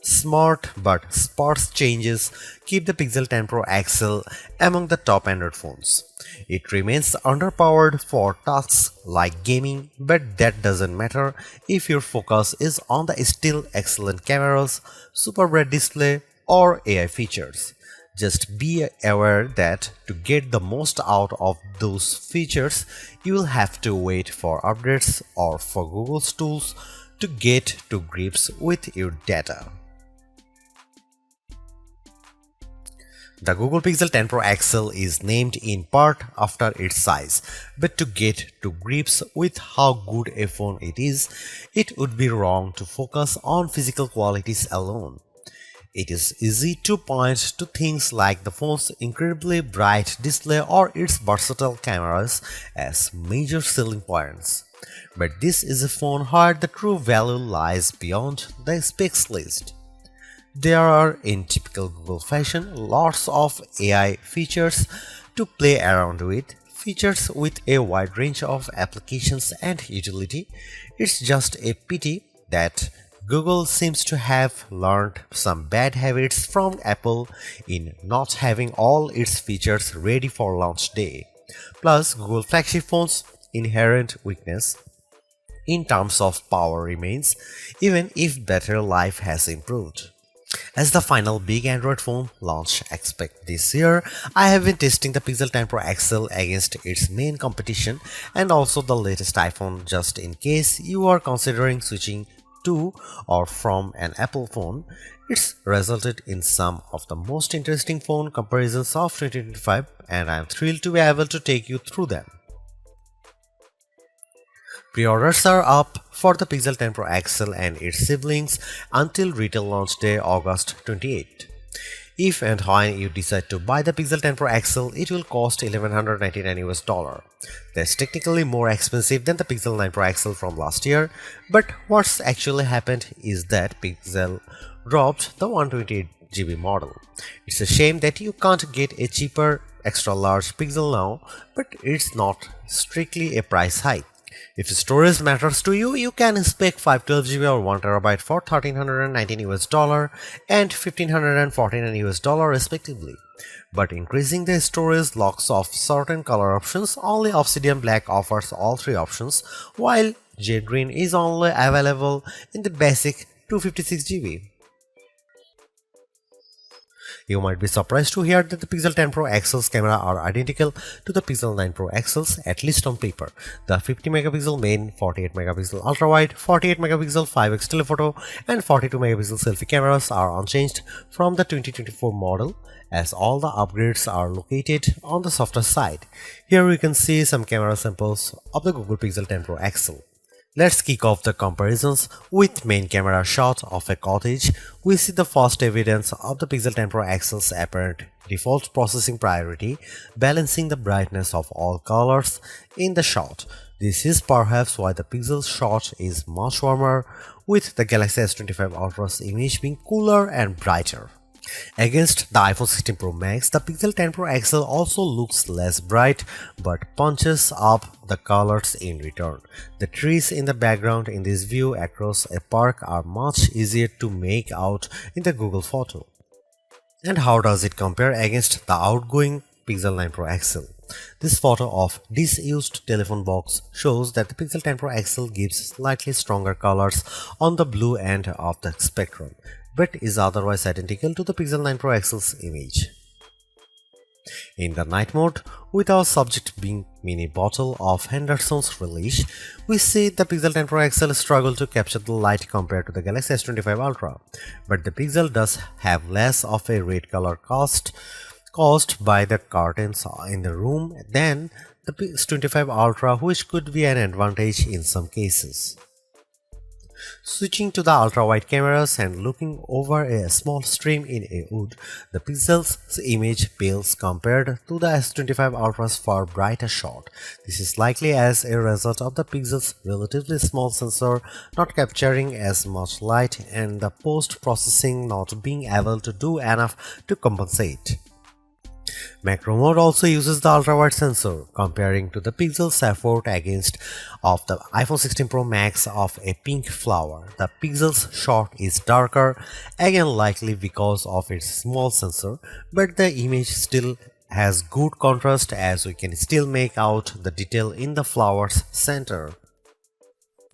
Smart but sparse changes keep the Pixel 10 Pro XL among the top Android phones. It remains underpowered for tasks like gaming, but that doesn't matter if your focus is on the still excellent cameras, super bright display, or AI features. Just be aware that to get the most out of those features, you will have to wait for updates or for Google's tools to get to grips with your data. The Google Pixel 10 Pro XL is named in part after its size, but to get to grips with how good a phone it is, it would be wrong to focus on physical qualities alone. It is easy to point to things like the phone's incredibly bright display or its versatile cameras as major selling points. But this is a phone where the true value lies beyond the specs list. There are, in typical Google fashion, lots of AI features to play around with, features with a wide range of applications and utility. It's just a pity that Google seems to have learned some bad habits from Apple in not having all its features ready for launch day. Plus, Google flagship phones' inherent weakness in terms of power remains, even if battery life has improved. As the final big Android phone launch expect this year, I have been testing the Pixel 10 Pro XL against its main competition and also the latest iPhone just in case you are considering switching to or from an Apple phone. It's resulted in some of the most interesting phone comparisons of 2025 and I am thrilled to be able to take you through them. Pre-orders are up for the Pixel 10 Pro XL and its siblings until retail launch day August 28. If and when you decide to buy the Pixel 10 Pro XL, it will cost $1,199 US. That's technically more expensive than the Pixel 9 Pro XL from last year, but what's actually happened is that Pixel dropped the 128GB model. It's a shame that you can't get a cheaper extra large Pixel now, but it's not strictly a price hike. If storage matters to you, you can spec 512GB or 1TB for $1,319 US and $1,549 US respectively. But increasing the storage locks off certain color options. Only Obsidian Black offers all three options, while Jade Green is only available in the basic 256GB. You might be surprised to hear that the Pixel 10 Pro XL's camera are identical to the Pixel 9 Pro XL's, at least on paper. The 50MP main, 48MP ultra-wide, 48MP 5x telephoto, and 42MP selfie cameras are unchanged from the 2024 model, as all the upgrades are located on the softer side. Here we can see some camera samples of the Google Pixel 10 Pro XL. Let's kick off the comparisons with main camera shot of a cottage. We see the first evidence of the Pixel 10 Pro XL's apparent default processing priority, balancing the brightness of all colors in the shot. This is perhaps why the Pixel shot is much warmer, with the Galaxy S25 Ultra's image being cooler and brighter. Against the iPhone 16 Pro Max, the Pixel 10 Pro XL also looks less bright but punches up the colors in return. The trees in the background in this view across a park are much easier to make out in the Google photo. And how does it compare against the outgoing Pixel 9 Pro XL? This photo of disused telephone box shows that the Pixel 10 Pro XL gives slightly stronger colors on the blue end of the spectrum, but is otherwise identical to the Pixel 9 Pro XL's image. In the night mode, with our subject being mini bottle of Henderson's relish, we see the Pixel 10 Pro XL struggle to capture the light compared to the Galaxy S25 Ultra, but the Pixel does have less of a red color caused by the curtains in the room than the S25 Ultra, which could be an advantage in some cases. Switching to the ultra-wide cameras and looking over a small stream in a wood, the Pixel's image pales compared to the S25 Ultra's far brighter shot. This is likely as a result of the Pixel's relatively small sensor not capturing as much light and the post-processing not being able to do enough to compensate. Macro mode also uses the ultrawide sensor, comparing to the pixel's effort against of the iPhone 16 Pro Max of a pink flower. The pixel's shot is darker, again likely because of its small sensor, but the image still has good contrast as we can still make out the detail in the flower's center.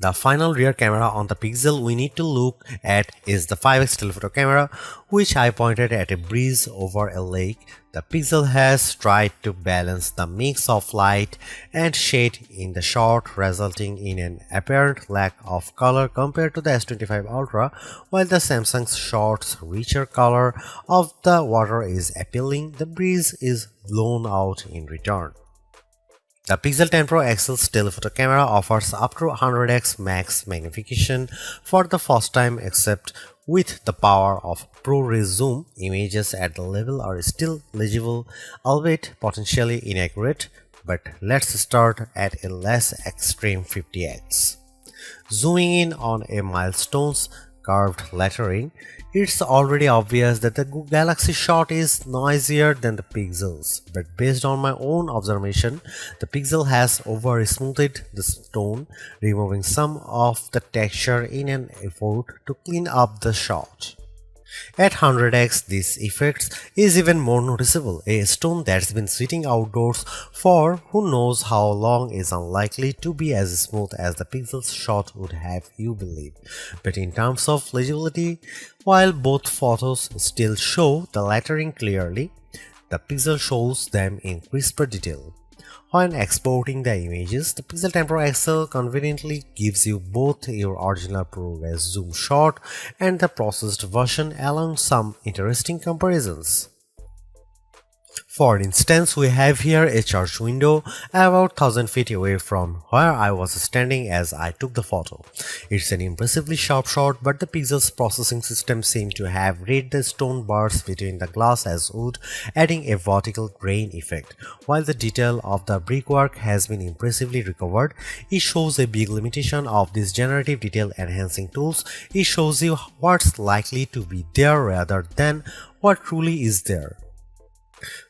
The final rear camera on the Pixel we need to look at is the 5x telephoto camera, which I pointed at a breeze over a lake. The Pixel has tried to balance the mix of light and shade in the shot, resulting in an apparent lack of color compared to the S25 Ultra, while the Samsung's shot's richer color of the water is appealing. The breeze is blown out in return. The Pixel 10 Pro XL's telephoto camera offers up to 100x max magnification for the first time, except with the power of ProRes zoom. Images at the level are still legible, albeit potentially inaccurate, but let's start at a less extreme 50x. Zooming in on a milestone's curved lettering, it's already obvious that the Galaxy shot is noisier than the Pixel's, but based on my own observation, the Pixel has over-smoothed the stone, removing some of the texture in an effort to clean up the shot. At 100x, this effect is even more noticeable. A stone that's been sitting outdoors for who knows how long is unlikely to be as smooth as the Pixel's shot would have you believe. But in terms of legibility, while both photos still show the lettering clearly, the Pixel shows them in crisper detail. When exporting the images, the Pixel 10 Pro XL conveniently gives you both your original ProRes zoom shot and the processed version, along some interesting comparisons. For instance, we have here a church window about 1000 feet away from where I was standing as I took the photo. It's an impressively sharp shot, but the Pixel's processing system seemed to have read the stone bars between the glass as wood, adding a vertical grain effect. While the detail of the brickwork has been impressively recovered, it shows a big limitation of these generative detail enhancing tools. It shows you what's likely to be there rather than what truly is there.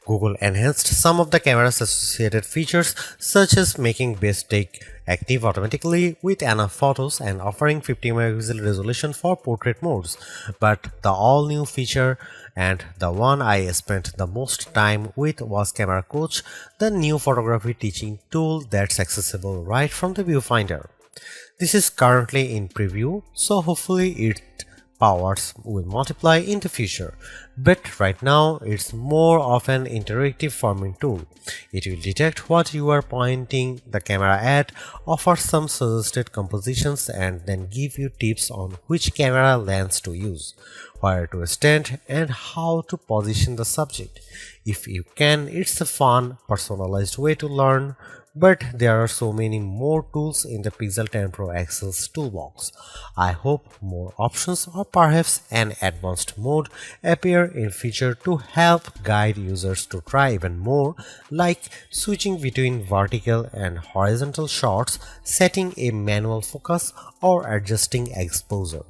Google enhanced some of the camera's associated features, such as making best take active automatically with enough photos and offering 50 megapixel resolution for portrait modes. But the all-new feature, and the one I spent the most time with, was Camera Coach, the new photography teaching tool that's accessible right from the viewfinder. This is currently in preview, so hopefully it powers will multiply in the future, but right now it's more of an interactive forming tool. It will detect what you are pointing the camera at, offer some suggested compositions, and then give you tips on which camera lens to use, where to stand, and how to position the subject. If you can, it's a fun, personalized way to learn. But there are so many more tools in the Pixel 10 Pro XL's toolbox. I hope more options or perhaps an advanced mode appear in future to help guide users to try even more, like switching between vertical and horizontal shots, setting a manual focus, or adjusting exposure.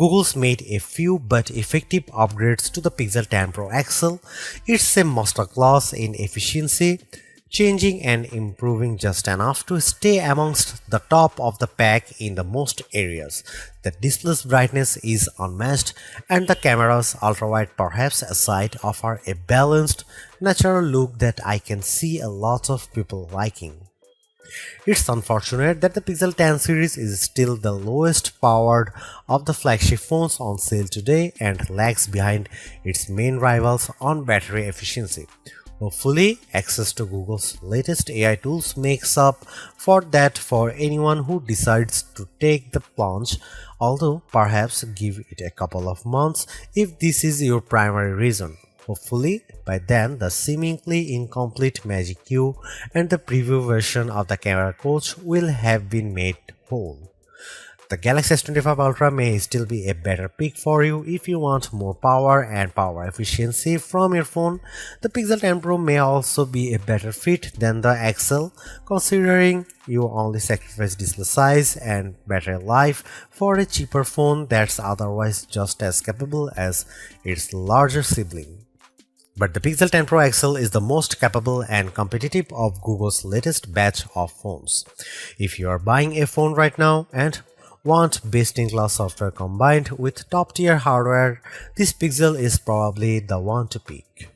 Google's made a few but effective upgrades to the Pixel 10 Pro XL. It's a masterclass in efficiency, changing and improving just enough to stay amongst the top of the pack in the most areas. The display's brightness is unmatched, and the camera's ultrawide perhaps aside offer a balanced, natural look that I can see a lot of people liking. It's unfortunate that the Pixel 10 series is still the lowest powered of the flagship phones on sale today and lags behind its main rivals on battery efficiency. Hopefully, access to Google's latest AI tools makes up for that for anyone who decides to take the plunge, although perhaps give it a couple of months if this is your primary reason. Hopefully, by then the seemingly incomplete Magic Q and the preview version of the camera coach will have been made whole. The Galaxy S25 Ultra may still be a better pick for you if you want more power and power efficiency from your phone. The Pixel 10 Pro may also be a better fit than the XL, considering you only sacrifice display size and battery life for a cheaper phone that's otherwise just as capable as its larger sibling. But the Pixel 10 Pro XL is the most capable and competitive of Google's latest batch of phones. If you are buying a phone right now and want best-in-class software combined with top-tier hardware, this Pixel is probably the one to pick.